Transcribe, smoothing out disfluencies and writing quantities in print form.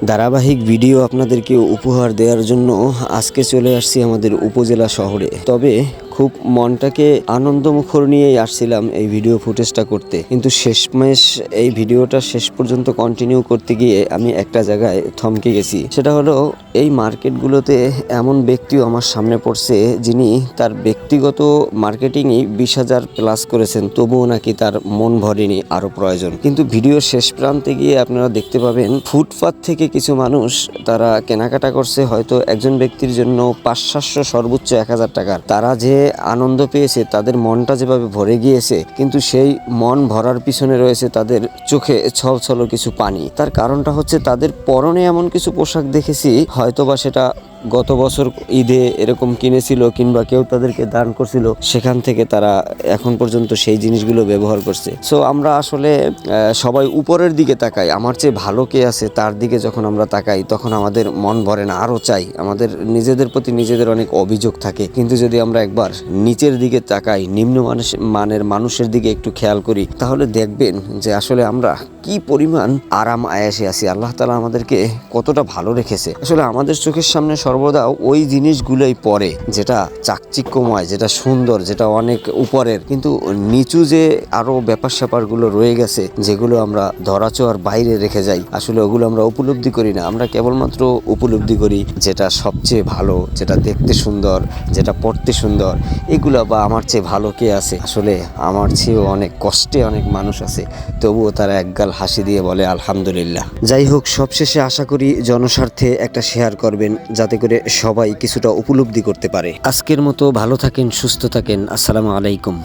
ধারাবাহিক ভিডিও আপনাদেরকে উপহার দেওয়ার জন্য আজকে চলে আসছি আমাদের উপজেলা শহরে। তবে খুব মনটাকে আনন্দমুখর নিয়েই আসছিলাম এই ভিডিও ফুটেজটা করতে, কিন্তু শেষমেশ এই ভিডিওটা শেষ পর্যন্ত কন্টিনিউ করতে গিয়ে আমি একটা জায়গায় থমকে গেছি। সেটা হলো এই মার্কেটগুলোতে এমন ব্যক্তিও আমার সামনে পড়ছে যিনি তার ব্যক্তিগত মার্কেটিংই 20,000 প্লাস করেছেন, তবুও নাকি তার মন ভরেনি, আরো প্রয়োজন। কিন্তু ভিডিও শেষ প্রান্তে গিয়ে আপনারা দেখতে পাবেন ফুটপাত থেকে কিছু মানুষ তারা কেনাকাটা করছে হয়তো একজন ব্যক্তির জন্য 500-700 সর্বোচ্চ 1000 টাকার। তারা যে আনন্দ পেয়েছে, তাদের মনটা যেভাবে ভরে গিয়েছে, কিন্তু সেই মন ভরার পিছনে রয়েছে তাদের চোখে ছলছল কিছু পানি। তার কারণটা হচ্ছে তাদের পরনে এমন কিছু পোশাক দেখেছি, হয়তোবা সেটা গত বছর ঈদে এরকম কিনেছিল কিংবা কেউ তাদেরকে দান করছিল, সেখান থেকে তারা এখন পর্যন্ত সেই জিনিসগুলো ব্যবহার করছে। সো আমরা আসলে সবাই উপরের দিকে তাকাই, আমার চেয়ে ভালো কে আছে তার দিকে যখন আমরা তাকাই তখন আমাদের মন ভরে না, আরও চাই। আমাদের নিজেদের প্রতি নিজেদের অনেক অভিযোগ থাকে, কিন্তু যদি আমরা একবার নিচের দিকে তাকাই, নিম্ন মানের মানুষের দিকে একটু খেয়াল করি, তাহলে দেখবেন যে আসলে আমরা কি পরিমাণ আরাম আয়াসে আছি, আল্লাহ তাআলা আমাদেরকে কতটা ভালো রেখেছে। আসলে আমাদের চোখের সামনে সর্বদা ওই জিনিসগুলোই পড়ে যেটা চাকচিক্যময়, যেটা সুন্দর, যেটা অনেক উপরের, কিন্তু নিচু যে আরো ব্যাপার স্যাপারগুলো রয়ে গেছে যেগুলো আমরা ধরাছোঁয়ার বাইরে রেখে যাই, আসলে ওগুলো আমরা উপলব্ধি করি না। আমরা কেবলমাত্র উপলব্ধি করি যেটা সবচেয়ে ভালো, যেটা দেখতে সুন্দর, যেটা পড়তে সুন্দর, এগুলো বা আমার চেয়ে ভালো কে আছে। আসলে আমার চেয়েও অনেক কষ্টে অনেক মানুষ আছে, তবুও তারা একগাল হাসি দিয়ে বলে আলহামদুলিল্লাহ। যাই হোক, সবশেষে আশা করি জনস্বার্থে একটা শেয়ার করবেন যাতে করে সবাই কিছুটা উপলব্ধি করতে পারে। আজকের মতো ভালো থাকেন, সুস্থ থাকেন। আসসালামু আলাইকুম।